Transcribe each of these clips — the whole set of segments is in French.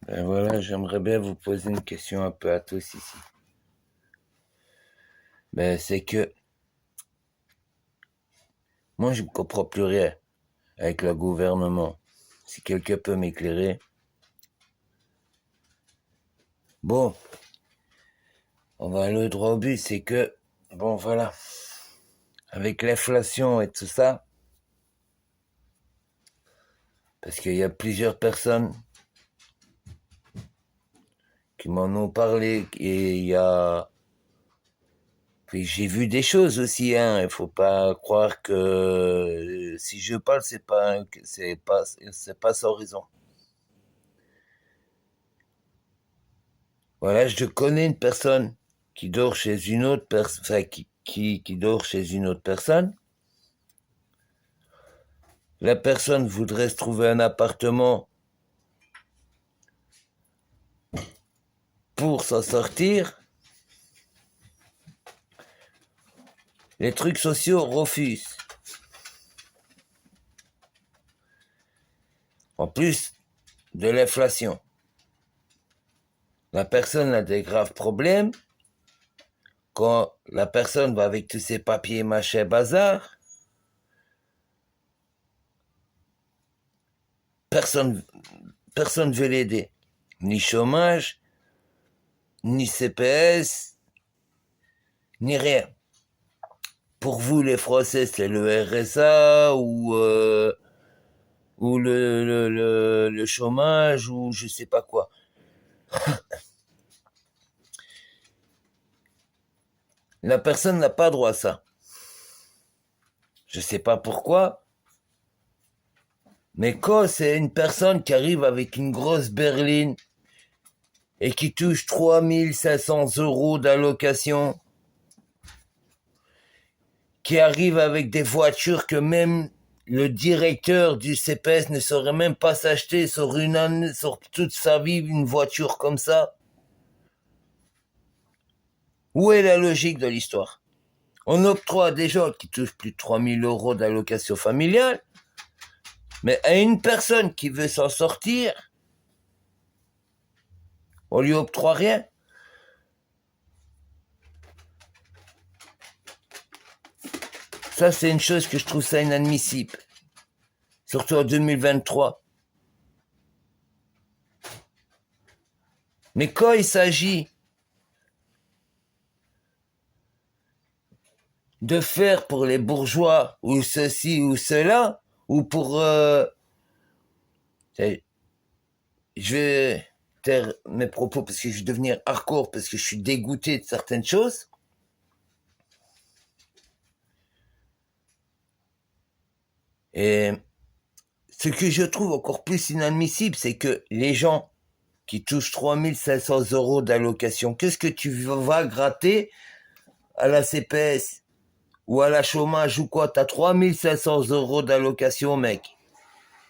Ben voilà, j'aimerais bien vous poser une question un peu à tous ici. Ben c'est que moi je ne comprends plus rien avec le gouvernement. Si quelqu'un peut m'éclairer. Bon, on va aller droit au but, c'est que, bon voilà, avec l'inflation et tout ça, parce qu'il y a plusieurs personnes qui m'en ont parlé, et il y a... Puis j'ai vu des choses aussi, hein. Il faut pas croire que si je parle, c'est pas sans raison. Voilà, je connais une personne qui dort chez une autre personne, enfin, qui dort chez une autre personne. La personne voudrait se trouver un appartement pour s'en sortir. Les trucs sociaux refusent. En plus de l'inflation. La personne a des graves problèmes. Quand la personne va avec tous ses papiers, machin, bazar, personne ne veut l'aider. Ni chômage, ni CPS, ni rien. Pour vous, les Français, c'est le RSA ou le chômage ou je sais pas quoi. La personne n'a pas droit à ça. Je sais pas pourquoi, mais quand c'est une personne qui arrive avec une grosse berline et qui touche 3500 € d'allocation, qui arrive avec des voitures que même le directeur du CPS ne saurait même pas s'acheter sur une année, sur toute sa vie, une voiture comme ça. Où est la logique de l'histoire? On octroie des gens qui touchent plus de 3000 € d'allocation familiale, mais à une personne qui veut s'en sortir, on lui octroie rien. Ça, c'est une chose que je trouve ça inadmissible. Surtout en 2023. Mais quand il s'agit de faire pour les bourgeois ou ceci ou cela, ou pour... je vais taire mes propos parce que je vais devenir hardcore, parce que je suis dégoûté de certaines choses. Et ce que je trouve encore plus inadmissible, c'est que les gens qui touchent 3500 € d'allocation, qu'est-ce que tu vas gratter à la CPS ou à la chômage ou quoi? T'as 3500 € d'allocation, mec.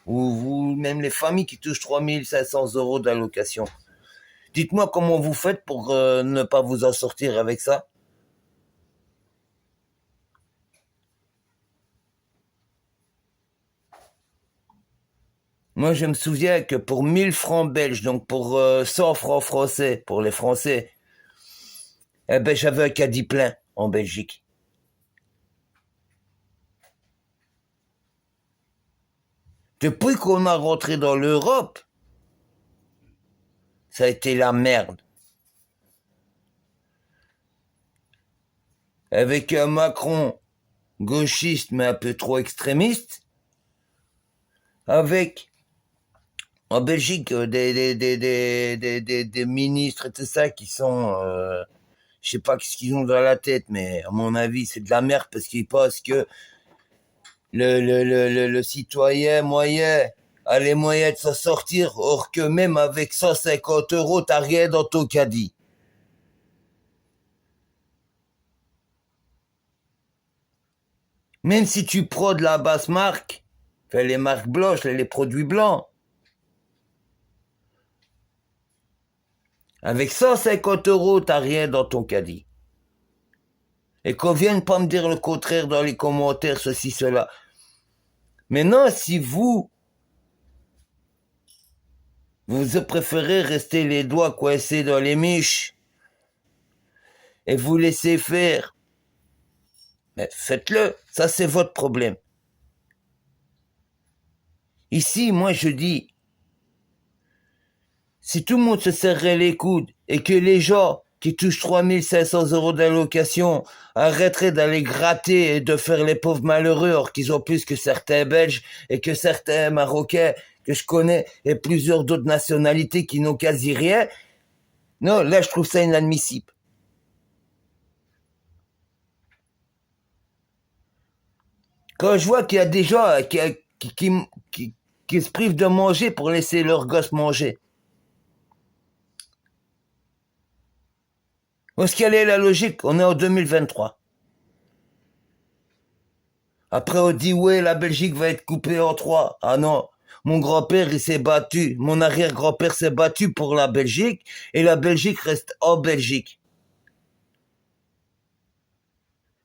Ou même les familles qui touchent 3500 € d'allocation. Dites-moi comment vous faites pour ne pas vous en sortir avec ça. Moi, je me souviens que pour 1000 francs belges, donc pour 100 francs français, pour les Français, eh ben, j'avais un caddie plein en Belgique. Depuis qu'on a rentré dans l'Europe, ça a été la merde. Avec un Macron gauchiste mais un peu trop extrémiste, avec en Belgique des ministres et tout ça qui sont... je sais pas ce qu'ils ont dans la tête, mais à mon avis, c'est de la merde parce qu'ils pensent que le citoyen moyen a les moyens de s'en sortir, or que même avec 150 €, t'as rien dans ton caddie. Même si tu prends de la basse marque, enfin les marques blanches, les produits blancs, avec 150 €, t'as rien dans ton caddie. Et qu'on vienne pas me dire le contraire dans les commentaires, ceci, cela. Maintenant, si vous Vous préférez rester les doigts coincés dans les miches et vous laisser faire. Mais faites-le, ça c'est votre problème. Ici, moi je dis, si tout le monde se serrait les coudes et que les gens qui touchent 3 500 € d'allocation arrêteraient d'aller gratter et de faire les pauvres malheureux alors qu'ils ont plus que certains Belges et que certains Marocains que je connais et plusieurs d'autres nationalités qui n'ont quasi rien, non, là je trouve ça inadmissible. Quand je vois qu'il y a des gens qui se privent de manger pour laisser leurs gosses manger, où est-ce qu'elle est la logique? On est en 2023. Après, on dit, ouais, la Belgique va être coupée en trois. Ah non, mon grand-père, il s'est battu. Mon arrière-grand-père s'est battu pour la Belgique et la Belgique reste en Belgique.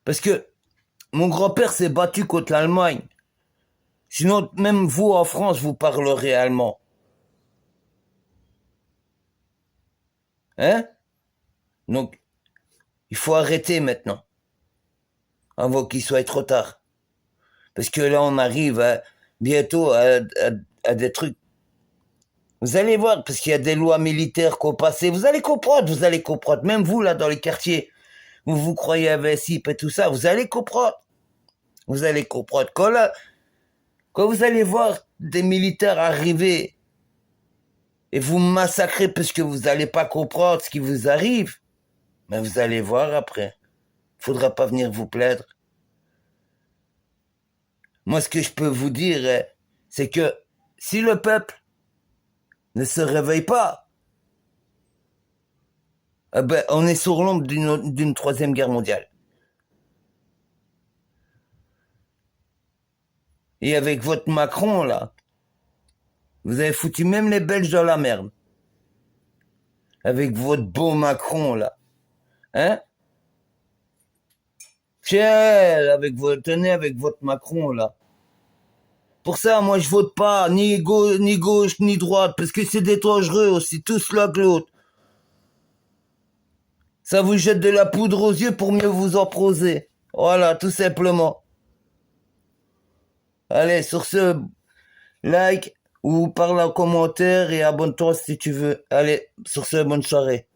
Parce que mon grand-père s'est battu contre l'Allemagne. Sinon, même vous, en France, vous parlerez allemand. Hein? Donc, il faut arrêter maintenant, avant qu'il soit trop tard. Parce que là, on arrive bientôt à des trucs. Vous allez voir, parce qu'il y a des lois militaires qu'on passé. Vous allez comprendre, vous allez comprendre. Même vous, là, dans les quartiers, où vous croyez invincible et tout ça, vous allez comprendre. Vous allez comprendre. Quand vous allez voir des militaires arriver et vous massacrer parce que vous n'allez pas comprendre ce qui vous arrive, mais vous allez voir après. Faudra pas venir vous plaindre. Moi, ce que je peux vous dire, c'est que si le peuple ne se réveille pas, eh ben, on est sur l'ombre d'une troisième guerre mondiale. Et avec votre Macron, là, vous avez foutu même les Belges dans la merde. Avec votre beau Macron, là. Hein? Tiens, tenez avec votre Macron, là. Pour ça, moi, je vote pas, ni gauche, ni droite, parce que c'est des dangereux aussi, tous l'un que l'autre. Ça vous jette de la poudre aux yeux pour mieux vous en proser. Voilà, tout simplement. Allez, sur ce, like ou parle en commentaire et abonne-toi si tu veux. Allez, sur ce, bonne soirée.